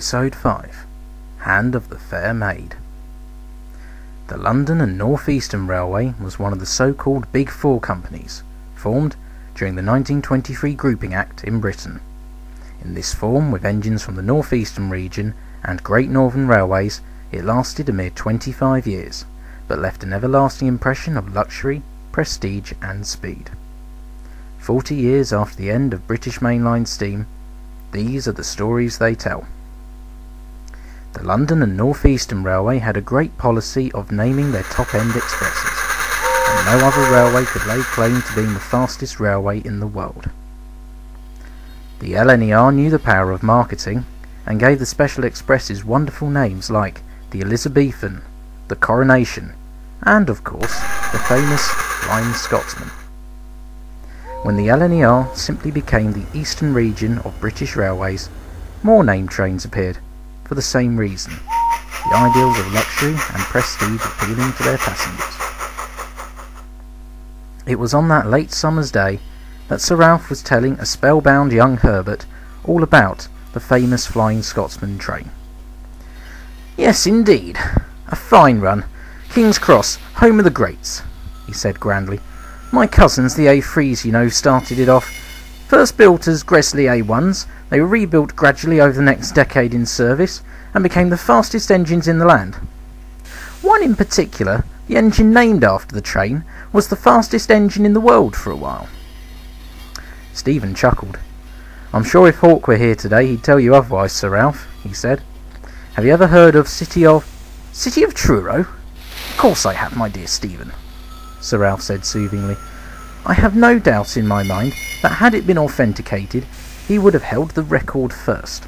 Episode 5 Hand of the Fair Maid. The London and North Eastern Railway was one of the so-called Big Four companies, formed during the 1923 Grouping Act in Britain. In this form, with engines from the North Eastern region and Great Northern Railways, it lasted a mere 25 years, but left an everlasting impression of luxury, prestige and speed. 40 years after the end of British mainline steam, these are the stories they tell. The London and North Eastern Railway had a great policy of naming their top-end expresses, and no other railway could lay claim to being the fastest railway in the world. The LNER knew the power of marketing, and gave the special expresses wonderful names like the Elizabethan, the Coronation, and, of course, the famous Flying Scotsman. When the LNER simply became the Eastern region of British Railways, more name trains appeared, for the same reason, the ideals of luxury and prestige appealing to their passengers. It was on that late summer's day that Sir Ralph was telling a spellbound young Herbert all about the famous Flying Scotsman train. "Yes, indeed, a fine run. King's Cross, home of the greats," he said grandly. "My cousins, the A3s, you know, started it off. First built as Gresley A1s, they were rebuilt gradually over the next decade in service, and became the fastest engines in the land. One in particular, the engine named after the train, was the fastest engine in the world for a while." Stephen chuckled. "I'm sure if Hawke were here today he'd tell you otherwise, Sir Ralph," he said. "Have you ever heard of City of Truro?" "Of course I have, my dear Stephen," Sir Ralph said soothingly. "I have no doubt in my mind that had it been authenticated, he would have held the record first."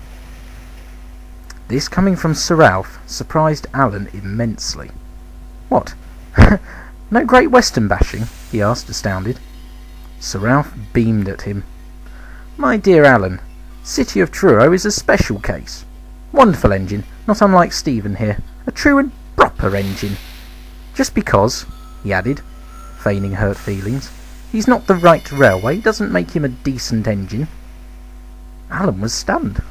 This coming from Sir Ralph surprised Alan immensely. "What? No Great Western bashing?" he asked, astounded. Sir Ralph beamed at him. "My dear Alan, City of Truro is a special case. Wonderful engine, not unlike Stephen here. A true and proper engine. Just because," he added, feigning hurt feelings, "he's not the right railway doesn't make him a decent engine." Alan was stunned.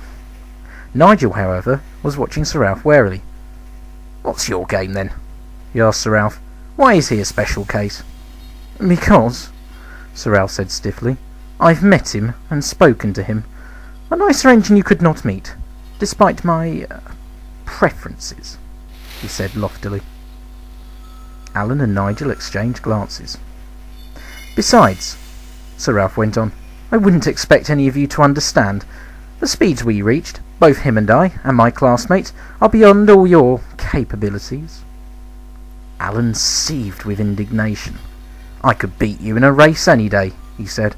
Nigel, however, was watching Sir Ralph warily. "What's your game, then?" he asked Sir Ralph. "Why is he a special case?" "Because," Sir Ralph said stiffly, "I've met him and spoken to him. A nicer engine you could not meet, despite my preferences," he said loftily. Alan and Nigel exchanged glances. "Besides," Sir Ralph went on, "I wouldn't expect any of you to understand. The speeds we reached, both him and I, and my classmates, are beyond all your capabilities." Alan seethed with indignation. "I could beat you in a race any day," he said.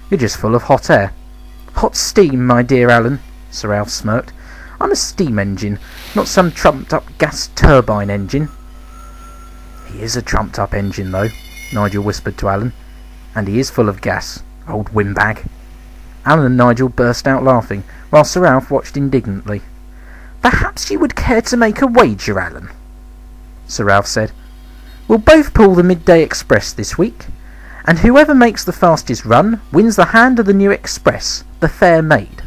"You're just full of hot air." "Hot steam, my dear Alan," Sir Ralph smirked. "I'm a steam engine, not some trumped-up gas turbine engine." "He is a trumped-up engine, though," Nigel whispered to Alan. "And he is full of gas, old windbag." Alan and Nigel burst out laughing, while Sir Ralph watched indignantly. "Perhaps you would care to make a wager, Alan," Sir Ralph said. "We'll both pull the midday express this week, and whoever makes the fastest run wins the hand of the new express, the Fair Maid."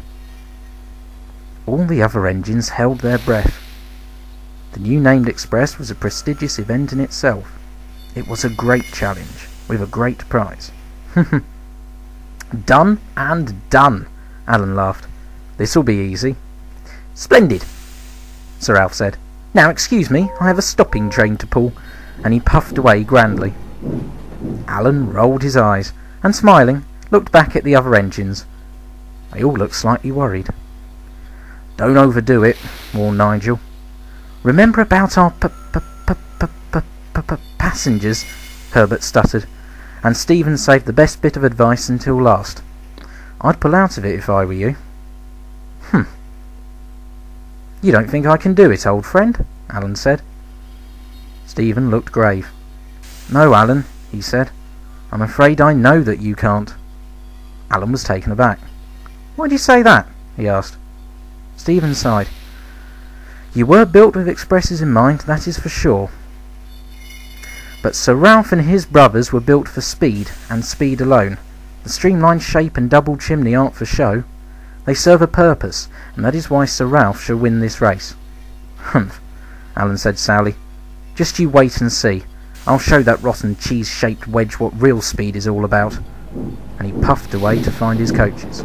All the other engines held their breath. The new named express was a prestigious event in itself. It was a great challenge, with a great prize. "Done and done," Alan laughed. "This'll be easy." "Splendid," Sir Ralph said. "Now excuse me, I have a stopping train to pull," and he puffed away grandly. Alan rolled his eyes, and smiling, looked back at the other engines. They all looked slightly worried. "Don't overdo it," warned Nigel. "Remember about our passengers," Herbert stuttered, and Stephen saved the best bit of advice until last. "I'd pull out of it if I were you." "You don't think I can do it, old friend?" Alan said. Stephen looked grave. "No, Alan," he said. "I'm afraid I know that you can't." Alan was taken aback. "Why do you say that?" he asked. Stephen sighed. "You were built with expresses in mind, that is for sure. But Sir Ralph and his brothers were built for speed, and speed alone. The streamlined shape and double chimney aren't for show. They serve a purpose, and that is why Sir Ralph shall win this race." "Humph," Alan said sourly. "Just you wait and see. I'll show that rotten cheese-shaped wedge what real speed is all about." And he puffed away to find his coaches.